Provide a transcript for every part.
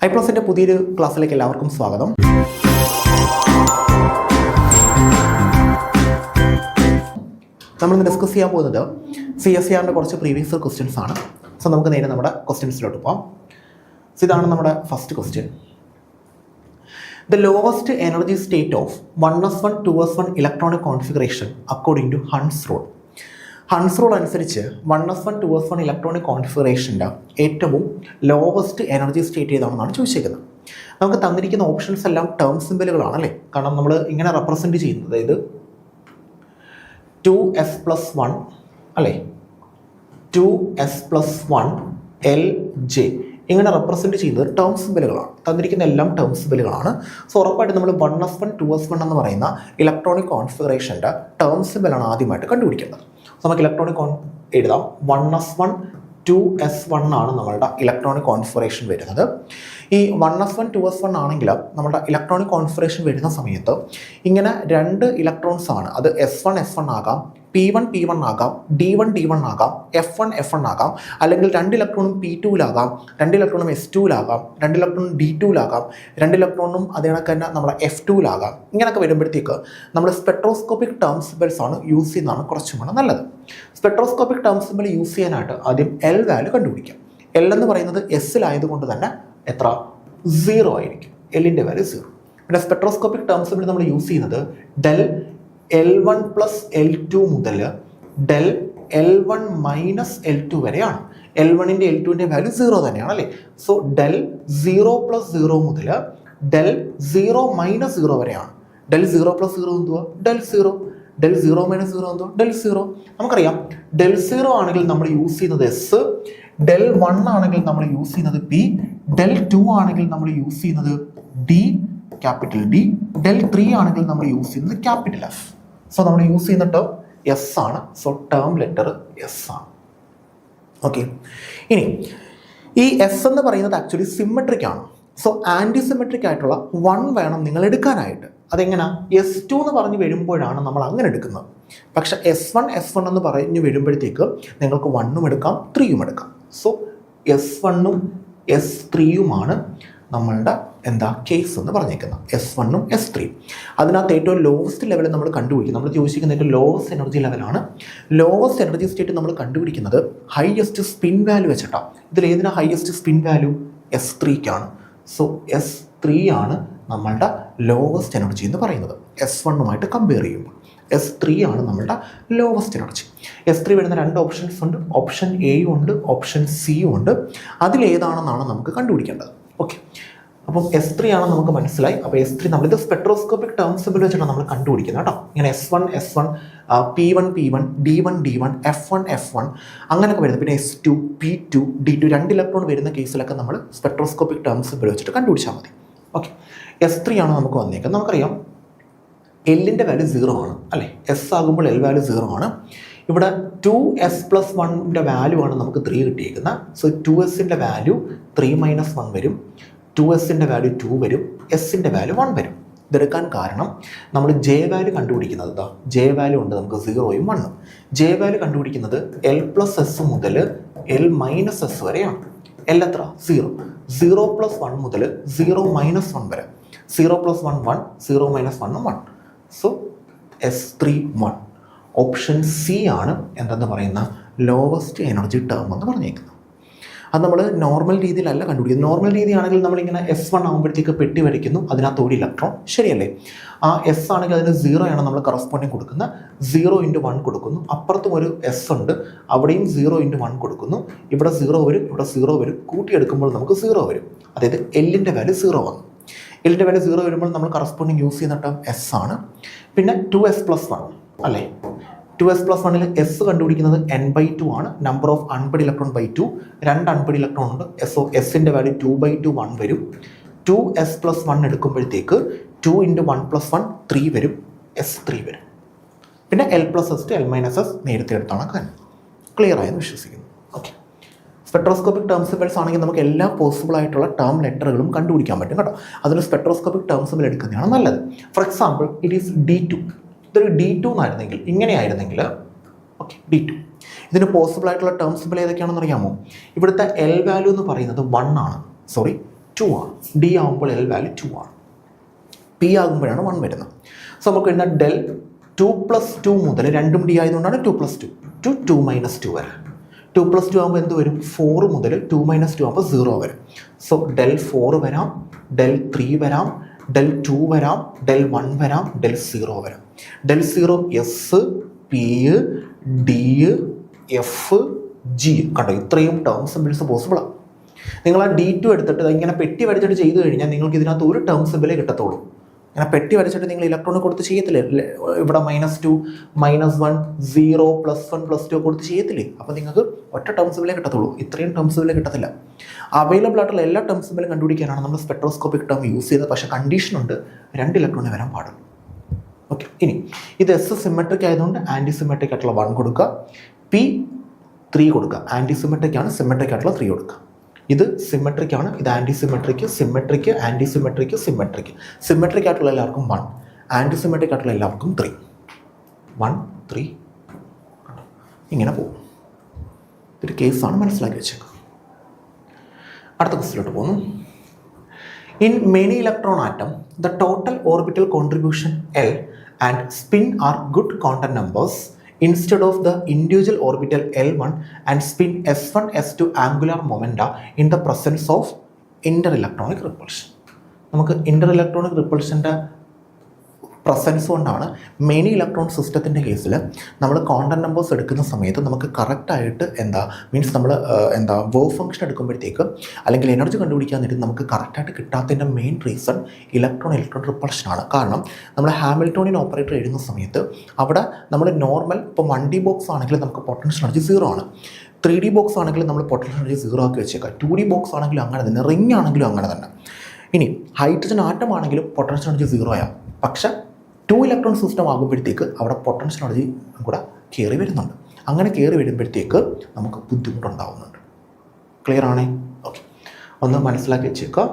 iPlusന്റെ പുതിയൊരു ക്ലാസ്സിലേക്ക് എല്ലാവർക്കും സ്വാഗതം. നമ്മൾ ഡിസ്കസ് ചെയ്യാൻ പോകുന്നത് CSERന്റെ കുറച്ച് പ്രീവിയസ് ക്വസ്റ്റ്യൻസ് ആണ്. സോ നമുക്ക് നേരെ നമ്മുടെ ക്വസ്റ്റ്യൻസിലോട്ട് പോകാം. സോ ഇതാണ് നമ്മുടെ first question. The lowest energy state of 1s1 2s1 electronic configuration according to Hund's rule. Hund's rule അനുസരിച്ച് 1s1 2s1 ഇലക്ട്രോണിക് കോൺഫിഗറേഷൻ്റെ ഏറ്റവും ലോവസ്റ്റ് എനർജി സ്റ്റേറ്റ് ഏതാണെന്നാണ് ചോദിച്ചേക്കുന്നത്. നമുക്ക് തന്നിരിക്കുന്ന ഓപ്ഷൻസ് എല്ലാം ടേം സിമ്പലുകളാണ് അല്ലേ, കാരണം നമ്മൾ ഇങ്ങനെ റെപ്രസെൻറ്റ് ചെയ്യുന്നത്, അതായത് 2s+1 അല്ലേ, 2s+1 LJ ഇങ്ങനെ റെപ്രസെൻറ്റ് ചെയ്യുന്നത് ടേം സിമ്പലുകളാണ്. തന്നിരിക്കുന്ന എല്ലാം ടേം സിമ്പലുകളാണ്. സോ ഉറപ്പായിട്ട് നമ്മൾ 1s1 2s1 എന്ന് പറയുന്ന ഇലക്ട്രോണിക് കോൺഫിഗറേഷൻ്റെ ടേം സിമ്പലാണ് ആദ്യമായിട്ട് കണ്ടുപിടിക്കേണ്ടത്. നമുക്ക് ഇലക്ട്രോണിക് എഴുതാം. 1s1 2s1 ആണ് നമ്മളുടെ ഇലക്ട്രോണിക് കോൺഫിഗറേഷൻ വരുന്നത്. ഈ 1s1 2s1 ആണെങ്കിൽ നമ്മുടെ ഇലക്ട്രോണിക് കോൺഫിഗറേഷൻ വരുന്ന സമയത്ത് ഇങ്ങനെ രണ്ട് ഇലക്ട്രോൺസ് ആണ്. അത് s1 s1 ആകാം, p1 p1 ആകാം, d1 d1 ആകാം, f1 f1 ആകാം, അല്ലെങ്കിൽ രണ്ട് ഇലക്ട്രോണും p2ലാകാം, രണ്ട് ഇലക്ട്രോണും s2ലാകാം, രണ്ട് ഇലക്ട്രോണും d2ലാകാം, രണ്ട് ഇലക്ട്രോണും അതിനൊക്കെ തന്നെ നമ്മുടെ f2ലാകാം. ഇങ്ങനെയൊക്കെ വരുമ്പോഴത്തേക്ക് നമ്മൾ സ്പെക്ട്രോസ്കോപ്പിക് ടേം സിമ്പൽസ് ആണ് യൂസ് ചെയ്യുന്നതാണ് കുറച്ചും കൂടെ നല്ലത്. സ്പെക്ട്രോസ്കോപ്പിക് ടേം സിമ്പൽ യൂസ് ചെയ്യാനായിട്ട് ആദ്യം എൽ വാല്യൂ കണ്ടുപിടിക്കാം. എൽ എന്ന് പറയുന്നത് എസ്സിലായതുകൊണ്ട് തന്നെ എത്ര 0 ആയിരിക്കും, എല്ലിൻ്റെ വാല്യൂ 0. പിന്നെ സ്പെക്ട്രോസ്കോപ്പിക് ടേം സിമ്പൽ നമ്മൾ യൂസ് ചെയ്യുന്നത് ഡെൽ L1 + L2 മുതൽ ഡെൽ L1 - L2 വരെയാണ്. L1ൻ്റെ L2ൻ്റെ വാല്യൂ 0 തന്നെയാണ് അല്ലേ. സോ ഡെൽ 0 + 0 മുതൽ ഡെൽ 0 - 0 വരെയാണ്. ഡെൽ 0 + 0 എന്തുവാ? ഡെൽ 0. ഡെൽ 0 - 0 എന്തുവാ? ഡെൽ 0. നമുക്കറിയാം ഡെൽ 0 ആണെങ്കിൽ നമ്മൾ യൂസ് ചെയ്യുന്നത് എസ്, ഡെൽ 1 ആണെങ്കിൽ നമ്മൾ യൂസ് ചെയ്യുന്നത് പി, ഡെൽ 2 ആണെങ്കിൽ നമ്മൾ യൂസ് ചെയ്യുന്നത് ഡി, ക്യാപിറ്റൽ ഡി, ഡെൽ 3 ആണെങ്കിൽ നമ്മൾ യൂസ് ചെയ്യുന്നത് ക്യാപിറ്റൽ എഫ്. സോ നമ്മൾ യൂസ് ചെയ്യുന്ന ടേം എസ് ആണ്. സോ ടേം ലെറ്റർ എസ് ആണ്. ഓക്കെ, ഇനി ഈ എസ് എന്ന് പറയുന്നത് ആക്ച്വലി സിമെട്രിക് ആണ്. സോ ആൻറ്റി സിമെട്രിക് ആയിട്ടുള്ള 1 വേണം നിങ്ങൾ എടുക്കാനായിട്ട്. അതെങ്ങനെ? S2 എന്ന് പറഞ്ഞ് വരുമ്പോഴാണ് നമ്മൾ അങ്ങനെ എടുക്കുന്നത്. പക്ഷെ S1 S1 എന്ന് പറഞ്ഞ് വരുമ്പോഴത്തേക്ക് നിങ്ങൾക്ക് 1ഉം എടുക്കാം 3ഉം എടുക്കാം. സോ S1ഉം S3യുമാണ് നമ്മളുടെ കേസ് എന്ന് പറഞ്ഞേക്കുന്നത്. S1ഉം S3യും. അതിനകത്ത് ഏറ്റവും ലോവസ്റ്റ് ലെവൽ നമ്മൾ കണ്ടുപിടിക്കും. നമ്മൾ ചോദിച്ചിരിക്കുന്ന ഏറ്റവും ലോവസ്റ്റ് എനർജി ലെവലാണ്. ലോവസ്റ്റ് എനർജി സ്റ്റേറ്റ് നമ്മൾ കണ്ടുപിടിക്കുന്നത് ഹയസ്റ്റ് സ്പിൻ വാല്യൂ വെച്ചിട്ടാണ്. ഇതിൽ ഏതിനാണ് ഹയസ്റ്റ് സ്പിൻ വാല്യൂ? S3ക്കാണ്. സോ S3 ആണ് നമ്മളുടെ ലോവസ്റ്റ് എനർജി എന്ന് പറയുന്നത്. S1ഉമായിട്ട് കമ്പയർ ചെയ്യുമ്പോൾ S3 ആണ് നമ്മളുടെ ലോവസ്റ്റ് എനർജി. S3 വരുന്ന 2 ഓപ്ഷൻസ് ഉണ്ട്. ഓപ്ഷൻ എയും ഉണ്ട്, ഓപ്ഷൻ സിയും ഉണ്ട്. അതിലേതാണെന്നാണ് നമുക്ക് കണ്ടുപിടിക്കേണ്ടത്. ഓക്കെ, അപ്പം S3 ആണെന്ന് നമുക്ക് മനസ്സിലായി. അപ്പോൾ S3 നമ്മളിത് സ്പെക്ട്രോസ്കോപ്പിക് ടേം സിമ്പൽ വെച്ചിട്ടാണ് നമ്മൾ കണ്ടുപിടിക്കുന്നത് കേട്ടോ. ഇങ്ങനെ S1 S1, P1 P1, D1 D1, F1 F1 അങ്ങനെയൊക്കെ വരുന്നത്. പിന്നെ S2 P2 D2 2 ഇലക്ട്രോൺ വരുന്ന കേസിലൊക്കെ നമ്മൾ സ്പെക്ട്രോസ്കോപ്പിക് ടേം സിമ്പൽ വെച്ചിട്ട് കണ്ടുപിടിച്ചാൽ മതി. ഓക്കെ, S3 ആണ് നമുക്ക് വന്നേക്കുന്നത്. നമുക്കറിയാം എല്ലിൻ്റെ വാല്യൂ 0 ആണ് അല്ലേ. എസ് ആകുമ്പോൾ എൽ വാല്യൂ 0 ആണ്. ഇവിടെ 2s+1ൻ്റെ വാല്യൂ ആണ് നമുക്ക് 3 കിട്ടിയിരിക്കുന്നത്. സോ 2sൻ്റെ വാല്യൂ 3 - 1 വരും, 2sൻ്റെ വാല്യൂ 2 വരും, എസിൻ്റെ വാല്യൂ 1 വരും. ഇതെടുക്കാൻ കാരണം നമ്മൾ ജെ വാല്യൂ കണ്ടുപിടിക്കുന്നത് ജെ വാല്യൂ ഉണ്ട് നമുക്ക് 0ഉം 1ഉം. ജെ വാല്യൂ കണ്ടുപിടിക്കുന്നത് L+S മുതൽ L - S വരെയാണ്. L എത്ര? 0. 0 + 1 മുതൽ 0 - 1 വരെ. 0 + 1 1, 0 - 1 1. So S3 1. ഓപ്ഷൻ സി ആണ് എന്തെന്ന് പറയുന്ന ലോവസ്റ്റ് എനർജി ടേം എന്ന് പറഞ്ഞേക്കുന്നത്. അത് നമ്മൾ നോർമൽ രീതിയിലല്ല കണ്ടുപിടിക്കുന്നത്. നോർമൽ രീതിയാണെങ്കിൽ നമ്മളിങ്ങനെ S1 ആകുമ്പോഴത്തേക്ക് പെട്ടി വരയ്ക്കുന്നു, അതിനകത്ത് ഒരു ഇലക്ട്രോൺ, ശരിയല്ലേ? ആ എസ് ആണെങ്കിൽ അതിന് 0 ആണ് നമ്മൾ കറസ്പോണ്ടിങ് കൊടുക്കുന്നത്. 0 × 1 കൊടുക്കുന്നു. അപ്പുറത്തും ഒരു എസ് ഉണ്ട്, അവിടെയും 0 × 1 കൊടുക്കുന്നു. ഇവിടെ 0 വരും, ഇവിടെ 0 വരും. കൂട്ടിയെടുക്കുമ്പോൾ നമുക്ക് 0 വരും. അതായത് എല്ലിൻ്റെ വാല്യൂ 0 വന്നു. എല്ലിൻ്റെ വാല്യൂ 0 വരുമ്പോൾ നമ്മൾ കറസ്പോണ്ടിങ് യൂസ് ചെയ്യുന്ന ടേം എസ് ആണ്. പിന്നെ 2s+1 അല്ലേ. 2s+1ൽ എസ് കണ്ടുപിടിക്കുന്നത് n/2 ആണ്. Number of unpaired electron by 2. 2 unpaired electron ഉണ്ട്. സോ എസിൻ്റെ വാല്യൂ 2/2 1 വരും. 2s+1 എടുക്കുമ്പോഴത്തേക്ക് 2 × 1 + 1 3 വരും, S3 വരും. പിന്നെ L+S to L - S നേരത്തെ എടുത്താണ് കാര്യം. ക്ലിയർ ആയെന്ന് വിശ്വസിക്കുന്നു. ഓക്കെ, സ്പെക്ട്രോസ്കോപ്പിക് ടേം സിമ്പൽസ് ആണെങ്കിൽ നമുക്ക് എല്ലാ പോസിബിൾ ആയിട്ടുള്ള ടേം ലെറ്ററുകളും കണ്ടുപിടിക്കാൻ പറ്റും കേട്ടോ. അതിന് സ്പെക്ട്രോസ്കോപ്പിക് ടേം സിമ്പൽ എടുക്കുന്നതാണ് നല്ലത്. For example it is D2. ഇതൊരു D2 എന്നായിരുന്നെങ്കിൽ, ഇങ്ങനെയായിരുന്നെങ്കിൽ ഓക്കെ D2. ഇതിന് പോസിബിൾ ആയിട്ടുള്ള ടേം സിമ്പൽ ഏതൊക്കെയാണെന്ന് അറിയാമോ? ഇവിടുത്തെ എൽ വാല്യൂ എന്ന് പറയുന്നത് 1 ആണ്, സോറി 2 ആണ്. ഡി ആകുമ്പോൾ എൽ വാല്യൂ 2 ആണ്. പി ആകുമ്പോഴാണ് 1 വരുന്നത്. സോ നമുക്ക് എഴുതുന്ന ഡെൽ 2+2 മുതൽ, രണ്ടും ഡി ആയതുകൊണ്ടാണ് 2+2 ടു 2-2 വരെ. 2+2 ആകുമ്പോൾ എന്ത് വരും? 4 മുതൽ 2-2 ആകുമ്പോൾ 0 വരും. സോ ഡെൽ 4 വരാം, ഡെൽ 3 വരാം, ഡെൽ 2 വരാം, ഡെൽ 1 വരാം, ഡെൽ 0 വരാം. Del 0 S, P, D, F, G. കണ്ടോ, ഇത്രയും ടേം സിമ്പിൾസ് പോസിബിളാണ്. നിങ്ങൾ ആ D2 എടുത്തിട്ട് ഇങ്ങനെ പെട്ടി വരച്ചിട്ട് ചെയ്ത് കഴിഞ്ഞാൽ നിങ്ങൾക്ക് ഇതിനകത്ത് ഒരു ടേം സിമ്പിളേ കിട്ടത്തുള്ളൂ. ഇങ്ങനെ പെട്ടി വരച്ചിട്ട് നിങ്ങൾ ഇലക്ട്രോണിക് കൊടുത്ത് ചെയ്യത്തില്ലേ? ഇവിടെ -2, -1, 0, +1, +2 കൊടുത്ത് ചെയ്യത്തില്ലേ? അപ്പോൾ നിങ്ങൾക്ക് ഒറ്റ ടേം സിമ്പിളേ കിട്ടത്തുള്ളൂ. ഇത്രയും ടേം സിമ്പിളേ കിട്ടത്തില്ല. അവൈലബിൾ ആയിട്ടുള്ള എല്ലാ ടേം സിമ്പിളും കണ്ടുപിടിക്കാനാണ് നമ്മൾ സ്പെക്ട്രോസ്കോപ്പിക് ടേം യൂസ് ചെയ്തത്. പക്ഷേ കണ്ടീഷനുണ്ട്, 2 ഇലക്ട്രോണേ വരാൻ പാടുള്ളൂ. ഓക്കെ, ഇനി ഇത് എസ് സിമെട്രിക് ആയതുകൊണ്ട് ആൻറ്റി സിമെട്രിക് ആയിട്ടുള്ള 1 കൊടുക്കുക, പി 3 കൊടുക്കുക. ആൻറ്റി സിമെട്രിക് ആണ്, സിമെട്രിക് ആയിട്ടുള്ള 3 കൊടുക്കുക. ഇത് സിമെട്രിക് ആണ്, ഇത് antisymmetric, symmetric, antisymmetric, symmetric. Symmetric ആയിട്ടുള്ള എല്ലാവർക്കും 1, ആൻറ്റി സിമെട്രിക് ആയിട്ടുള്ള എല്ലാവർക്കും 3. 1, 3 ഇങ്ങനെ പോകും. ഇതൊരു കേസാണ്, മനസ്സിലാക്കി വെച്ചേക്കുക. അടുത്ത ക്വസ്റ്റിലോട്ട് പോകുന്നു. In many electron atom, the total orbital contribution L and spin are good quantum numbers instead of the individual orbital L1 and spin S1, S2 angular momenta in the presence of interelectronic repulsion. നമുക്ക് interelectronic repulsionൻ്റെ presence കൊണ്ടാണ് many electron സിസ്റ്റത്തിൻ്റെ കേസിൽ നമ്മൾ quantum numbers എടുക്കുന്ന സമയത്ത് നമുക്ക് കറക്റ്റായിട്ട് means നമ്മൾ വേവ് ഫംഗ്ഷൻ എടുക്കുമ്പോഴത്തേക്ക് അല്ലെങ്കിൽ എനർജി കണ്ടുപിടിക്കാൻ നേരിട്ട് നമുക്ക് കറക്റ്റായിട്ട് കിട്ടാത്തതിൻ്റെ മെയിൻ റീസൺ ഇലക്ട്രോൺ റിപ്പൾഷനാണ്. കാരണം നമ്മൾ ഹാമിൽട്ടോണിയൻ ഓപ്പറേറ്റർ എഴുതുന്ന സമയത്ത് അവിടെ നമ്മൾ നോർമൽ ഇപ്പോൾ 1D ബോക്സ് ആണെങ്കിൽ നമുക്ക് പൊട്ടൻഷ്യൽ എനർജി 0 ആണ്. 3D ബോക്സ് ആണെങ്കിൽ നമ്മൾ പൊട്ടൻഷ്യൽ എനർജി 0 ആക്കി വെച്ചേക്കാം. 2D ബോക്സ് ആണെങ്കിലും അങ്ങനെ തന്നെ, റിംഗ് ആണെങ്കിലും അങ്ങനെ തന്നെ. ഇനി ഹൈഡ്രജൻ ആറ്റം ആണെങ്കിലും പൊട്ടൻഷ്യൽ എനർജി 0 ആകും. പക്ഷേ 2 ഇലക്ട്രോൺ സിസ്റ്റം ആകുമ്പോഴത്തേക്ക് അവിടെ പൊട്ടൻഷ്യൽ എനർജി കൂടെ കയറി വരുന്നുണ്ട്. അങ്ങനെ കയറി വരുമ്പോഴത്തേക്ക് നമുക്ക് ബുദ്ധിമുട്ടുണ്ടാവുന്നുണ്ട്. ക്ലിയർ ആണേ? ഓക്കെ, ഒന്ന് മനസ്സിലാക്കി വെച്ചേക്കുക.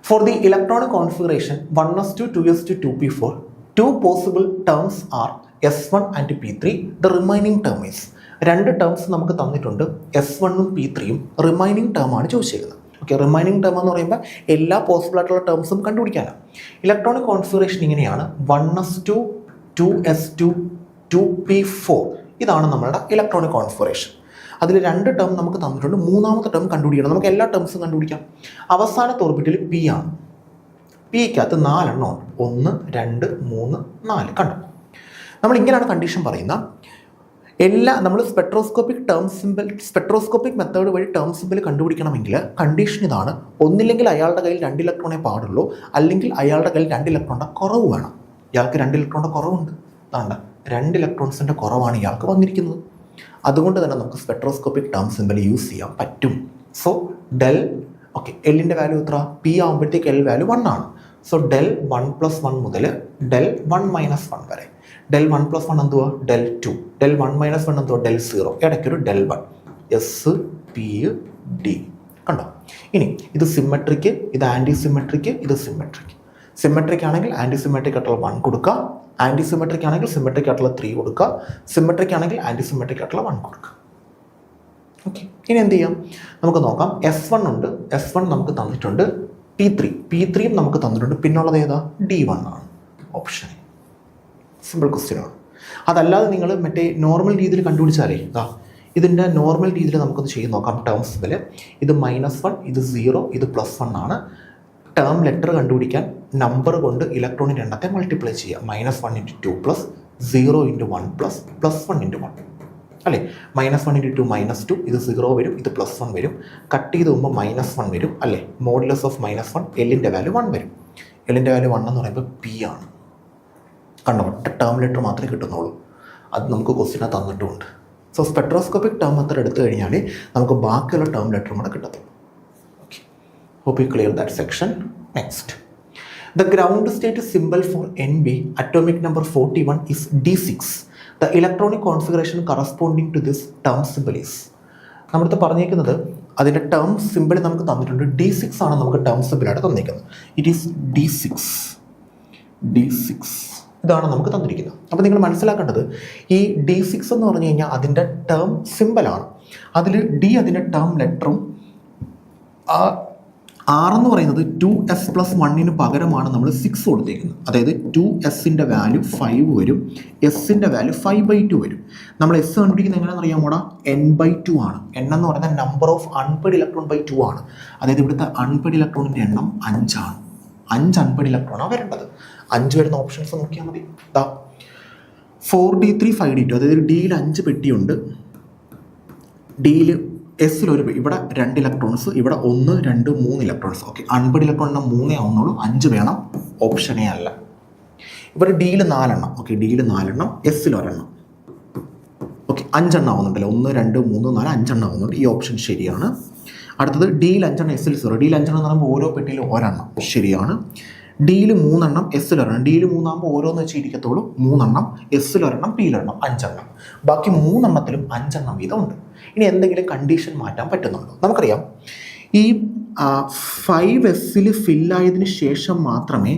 For the electronic configuration 1s2, 2s2, 2p4, 2 possible terms R S1 and P3. The remaining term is, 2 terms നമുക്ക് തന്നിട്ടുണ്ട്, S1ഉം P3യും. റിമൈനിങ് ടേം ആണ് ചോദിച്ചിരിക്കുന്നത്. ഓക്കെ, റിമൈനിങ് ടേം എന്ന് പറയുമ്പോൾ എല്ലാ പോസിബിൾ ആയിട്ടുള്ള ടേംസും കണ്ടുപിടിക്കാനാണ്. ഇലക്ട്രോണിക് കോൺഫിഗറേഷൻ ഇങ്ങനെയാണ്: 1s2, 2s2, 2p4. ഇതാണ് നമ്മളുടെ ഇലക്ട്രോണിക് കോൺഫിഗറേഷൻ. അതിൽ 2 ടേം നമുക്ക് തന്നിട്ടുണ്ട്, 3ാമത്തെ ടേം കണ്ടുപിടിക്കണം. നമുക്ക് എല്ലാ ടേംസും കണ്ടുപിടിക്കാം. അവസാനത്തെ ഓർബിറ്റിൽ പി ആണ്. പിക്കകത്ത് 4 എണ്ണം ഉണ്ട്. 1, 2, 3, 4. കണ്ടോ, നമ്മൾ ഇങ്ങനെയാണ് കണ്ടീഷൻ പറയുന്നത്. നമ്മൾ സ്പെക്ട്രോസ്കോപ്പിക് മെത്തേഡ് വഴി ടേം സിമ്പിൾ കണ്ടുപിടിക്കണമെങ്കിൽ കണ്ടീഷൻ ഇതാണ്: ഒന്നില്ലെങ്കിൽ അയാളുടെ കയ്യിൽ 2 ഇലക്ട്രോണേ പാടുള്ളൂ, അല്ലെങ്കിൽ അയാളുടെ കയ്യിൽ 2 ഇലക്ട്രോണിൻ്റെ കുറവ് വേണം. ഇയാൾക്ക് 2 ഇലക്ട്രോണിൻ്റെ കുറവുണ്ട്. അതാണ്ട് 2 ഇലക്ട്രോൺസിൻ്റെ കുറവാണ് ഇയാൾക്ക് വന്നിരിക്കുന്നത്. അതുകൊണ്ട് തന്നെ നമുക്ക് സ്പെക്ട്രോസ്കോപ്പിക് ടേം സിമ്പിൾ യൂസ് ചെയ്യാൻ പറ്റും. സോ ഡെൽ, ഓക്കെ, എല്ലിൻ്റെ വാല്യൂ എത്ര? പി ആകുമ്പോഴത്തേക്ക് എൽ വാല്യൂ 1 ആണ്. സോ ഡെൽ 1+1 മുതൽ ഡെൽ 1-1 വരെ. ഡെൽ 1+1 എന്തുവാ? ഡെൽ 2. ഡെൽ 1-1 എന്തുവാ? ഡെൽ 0. ഇടയ്ക്കൊരു ഡെൽ 1. S, P, D. കണ്ടോ? ഇനി ഇത് സിമെട്രിക്ക്, ഇത് ആൻറ്റി സിമെട്രിക്ക്, ഇത് സിമെട്രിക്. സിമെട്രിക് ആണെങ്കിൽ ആൻറ്റി സിമെട്രിക് ആയിട്ടുള്ള 1 കൊടുക്കുക, ആൻറ്റി സിമെട്രിക് ആണെങ്കിൽ സിമെട്രിക് ആയിട്ടുള്ള 3 കൊടുക്കുക, സിമെട്രിക് ആണെങ്കിൽ ആൻറ്റി സിമെട്രിക് ആയിട്ടുള്ള 1 കൊടുക്കുക. ഓക്കെ, ഇനി എന്ത് ചെയ്യാം? നമുക്ക് നോക്കാം. S1 ഉണ്ട്, S1 നമുക്ക് തന്നിട്ടുണ്ട്. P3യും നമുക്ക് തന്നിട്ടുണ്ട്. പിന്നുള്ളത് ഏതാ? D1 ആണ്. ഓപ്ഷൻ സിമ്പിൾ ക്വസ്റ്റ്യൻ ആണ്. അതല്ലാതെ നിങ്ങൾ മറ്റേ നോർമൽ രീതിയിൽ കണ്ടുപിടിച്ചാലേ ഇതിൻ്റെ നോർമൽ രീതിയിൽ നമുക്കൊന്ന് ചെയ്ത് നോക്കാം. ടേംസ് സിമ്പിൾ, ഇത് -1, ഇത് 0, ഇത് +1 ആണ്. ടേം ലെറ്റർ കണ്ടുപിടിക്കാൻ നമ്പർ കൊണ്ട് ഇലക്ട്രോണിൻ്റെ എണ്ണത്തെ മൾട്ടിപ്ലൈ ചെയ്യുക. -1 × 2 + 0 × 1 + +1 × 1 അല്ലേ? -1 × 2 -2, ഇത് 0 വരും, ഇത് +1 വരും. കട്ട് ചെയ്ത് പോകുമ്പോൾ -1 വരും അല്ലേ? മോഡുലസ് ഓഫ് -1, എല്ലിൻ്റെ വാല്യൂ 1 വരും. എല്ലിൻ്റെ വാല്യൂ 1 എന്ന് പറയുമ്പോൾ പി ആണ്. കണ്ടോ, ഒറ്റ ടേം ലെറ്റർ മാത്രമേ കിട്ടുന്നുള്ളൂ. അത് നമുക്ക് ക്വസ്റ്റിനെ തന്നിട്ടുമുണ്ട്. സോ സ്പെക്ട്രോസ്കോപ്പിക് ടേം മെത്തേഡ് എടുത്തു കഴിഞ്ഞാൽ നമുക്ക് ബാക്കിയുള്ള ടേം ലെറ്ററും കൂടെ കിട്ടത്തുള്ളൂ. Okay, hope you clear that section. Next, the ground state symbol for NB atomic number 41 is D6. The electronic configuration corresponding to this term symbol is. നമ്മളിത് പറഞ്ഞേക്കുന്നത് അതിൻ്റെ ടേം സിമ്പിൾ നമുക്ക് തന്നിട്ടുണ്ട്. D6 ആണ് നമുക്ക് ടേം സിമ്പിളായിട്ട് തന്നിരിക്കുന്നത്. ഇറ്റ് ഈസ് D6 ഇതാണ് നമുക്ക് തന്നിരിക്കുന്നത്. അപ്പോൾ നിങ്ങൾ മനസ്സിലാക്കേണ്ടത് ഈ D6 എന്ന് പറഞ്ഞു കഴിഞ്ഞാൽ അതിൻ്റെ ടേം സിമ്പിളാണ്. അതിൽ D അതിൻ്റെ ടേം ലെറ്ററും R എന്ന് പറയുന്നത് 2s+1 പകരമാണ് നമ്മൾ 6 കൊടുത്തേക്കുന്നത്. അതായത് 2s വാല്യൂ 5 വരും, എസിൻ്റെ വാല്യൂ 5/2 വരും. നമ്മൾ എസ് കണ്ടുപിടിക്കുന്നത് എങ്ങനെയാണെന്ന് അറിയാമോടാ? n/2 ആണ്. n എന്ന് പറയുന്നത് number of unpaired electron by 2 ആണ്. അതായത് ഇവിടുത്തെ അൺപെയ്ഡ് ഇലക്ട്രോണിൻ്റെ എണ്ണം 5 ആണ്. 5 അൺപെയ്ഡ് ഇലക്ട്രോണാണ് വരേണ്ടത്. 5 വരുന്ന ഓപ്ഷൻസ് നോക്കിയാൽ മതി. 4d3 5d2, അതായത് ഡിയിൽ 5 പെട്ടിയുണ്ട്, ഡിയിൽ എസ്സിലൊരു, ഇവിടെ 2 ഇലക്ട്രോൺസ്, ഇവിടെ 1 2 3 ഇലക്ട്രോൺസ്. ഓക്കെ, അൺപെയ്ഡ് ഇലക്ട്രോണിൻ്റെ 3 ആവുന്നുള്ളൂ, 5 വേണം, ഓപ്ഷനേ അല്ല. ഇവിടെ ഡിയിൽ 4 എണ്ണം. ഓക്കെ, ഡിയിൽ 4 എണ്ണം, എസ്സിൽ ഒരെണ്ണം. ഓക്കെ, 5 എണ്ണം ആവുന്നുണ്ടല്ലോ, 1 2 3 4 5 എണ്ണം ആവുന്നുണ്ട്. ഈ ഓപ്ഷൻ ശരിയാണ്. അടുത്തത് ഡിയിൽ 5 എണ്ണം, എസ്സിൽ 0. ഡിയിൽ 5 എണ്ണം എന്ന് പറയുമ്പോൾ ഓരോ പെട്ടിയിലും ഒരെണ്ണം, ശരിയാണ്. ഡിയിൽ 3 എണ്ണം, എസ്സിൽ ഒരെണ്ണം. ഡിയിൽ 3 ആകുമ്പോൾ ഓരോന്ന് വെച്ച് ഇരിക്കത്തുള്ളൂ, 3 എണ്ണം, എസ്സിൽ ഒരെണ്ണം, പിയിൽ ഒരെണ്ണം, 5 എണ്ണം. ബാക്കി 3 എണ്ണത്തിലും 5 എണ്ണം വീതം ഉണ്ട്. ഇനി എന്തെങ്കിലും കണ്ടീഷൻ മാറ്റാൻ പറ്റുന്നുണ്ടോ? നമുക്കറിയാം, ഈ 5s ഫില്ലായതിന് ശേഷം മാത്രമേ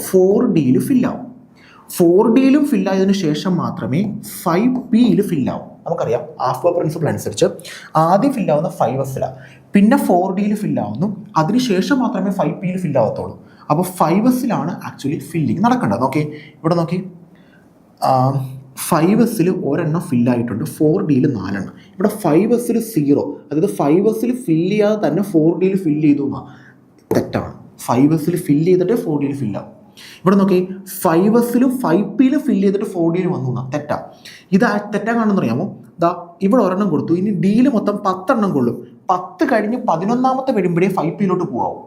4dയിൽ ഫില്ലാവും. 4dയിലും ഫില്ലായതിനു ശേഷം മാത്രമേ 5pയിൽ ഫില്ലാവും. നമുക്കറിയാം, ഹാഫ് പ്രിൻസിപ്പിൾ അനുസരിച്ച് ആദ്യം ഫില്ലാവുന്ന 5sലാണ്, പിന്നെ 4dയിൽ ഫില്ലാവുന്നു, അതിനുശേഷം മാത്രമേ 5pയിൽ ഫില്ലാവത്തുള്ളൂ. അപ്പോൾ 5sലാണ് ആക്ച്വലി ഫില്ലിങ് നടക്കേണ്ടത്. ഓക്കെ, ഇവിടെ നോക്കി, 5s ഒരെണ്ണം ഫില്ലായിട്ടുണ്ട്, 4dയിൽ 4 എണ്ണം. ഇവിടെ 5s 0, അതായത് 5s ഫില്ല് ചെയ്യാതെ തന്നെ 4dയിൽ ഫില്ല് ചെയ്തു എന്നാ. തെറ്റാണ്. 5s ഫില്ല് ചെയ്തിട്ട് 4dയിൽ ഫില്ലാവും. ഇവിടെ നോക്കി, 5s 5pയിൽ ഫില്ല് ചെയ്തിട്ട് 4dയിൽ വന്നു എന്നാ. തെറ്റാ. ഇത് തെറ്റാ കാണുമെന്ന് അറിയാമോ? ഇവിടെ ഒരെണ്ണം കൊടുത്തു, ഇനി ഡിയിൽ മൊത്തം 10 എണ്ണം കൊള്ളും. 10 കഴിഞ്ഞ് 11ാമത്തെ വരുമ്പോഴേ 5pയിലോട്ട് പോകാവും,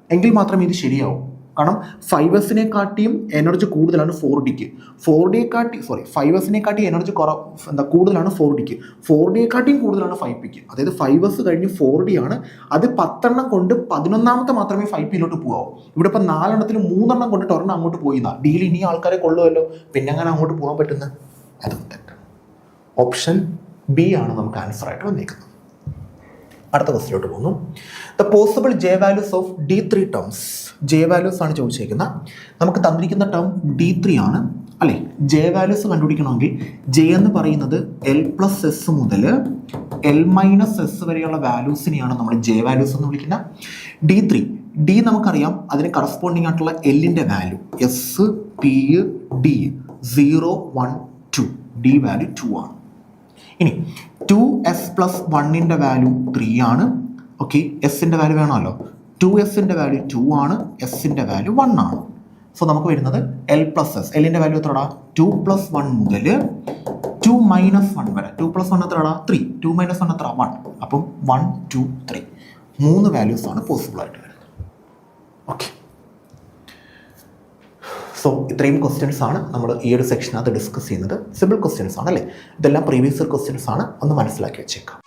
എങ്കിൽ മാത്രമേ ഇത് ശരിയാവും. കാരണം 5sനെക്കാട്ടിയും എനർജി കൂടുതലാണ് 4dക്ക്. 5sനെക്കാട്ടി എനർജി കൂടുതലാണ് 4dക്ക്. 4dയെക്കാട്ടിയും കൂടുതലാണ് 5pക്ക്. അതായത് 5s കഴിഞ്ഞ് 4d ആണ്. അത് 10 എണ്ണം കൊണ്ട് 11ാമത്തെ മാത്രമേ 5pയിലോട്ട് പോകാവൂ. ഇവിടെ ഇപ്പം 4 എണ്ണത്തിൽ 3 എണ്ണം കൊണ്ടിട്ട് ഒരെണ്ണം അങ്ങോട്ട് പോയിന്നാ. ഡിയിൽ ഇനി ആൾക്കാരെ കൊള്ളുമല്ലോ, പിന്നെ അങ്ങനെ അങ്ങോട്ട് പോകാൻ പറ്റുന്നത്? അതും തെറ്റ്. ഓപ്ഷൻ ബി ആണ് നമുക്ക് ആൻസർ ആയിട്ട് വന്നിരിക്കുന്നത്. അടുത്ത ക്വസ്റ്റിലോട്ട് പോകുന്നു. The possible J values of D3 terms. J values ആണ് ചോദിച്ചേക്കുന്നത്. നമുക്ക് തന്നിരിക്കുന്ന ടേം D3 ആണ് അല്ലേ? ജെ വാല്യൂസ് കണ്ടുപിടിക്കണമെങ്കിൽ ജെ എന്ന് പറയുന്നത് L+S മുതൽ L-S വരെയുള്ള വാല്യൂസിനെയാണ് നമ്മൾ ജെ വാല്യൂസ് എന്ന് വിളിക്കുന്നത്. D നമുക്കറിയാം, അതിന് കറസ്പോണ്ടിങ് ആയിട്ടുള്ള എല്ലിൻ്റെ value S, P, D 0 1 2. D value 2 ആണ്. ഇനി 2s+1 വാല്യൂ 3 ആണ്. ഓക്കെ, എസിൻ്റെ വാല്യൂ വേണമല്ലോ. 2s വാല്യൂ 2 ആണ്, എസിൻ്റെ വാല്യൂ 1 ആണ്. സോ നമുക്ക് വരുന്നത് L+S. എല്ലിൻ്റെ വാല്യൂ എത്രടാ? 2+1 മുതൽ 2 - 1 വരെ. 2+1 എത്രടാ? 3. 2 - 1 എത്ര? 1. അപ്പം 1 2 3 3 വാല്യൂസ് ആണ് പോസിബിൾ ആയിട്ട് വരുന്നത്. ഓക്കെ, സോ ഇത്രയും ക്വസ്റ്റ്യൻസ് ആണ് നമ്മൾ ഈ ഒരു സെക്ഷനകത്ത് ഡിസ്കസ് ചെയ്യുന്നത്. സിമ്പിൾ ക്വസ്റ്റ്യൻസ് ആണ് അല്ലേ? ഇതെല്ലാം പ്രീവിയസ് ഇയർ ക്വസ്റ്റ്യൻസ് ആണ്, ഒന്ന് മനസ്സിലാക്കി വെച്ചേക്കാം.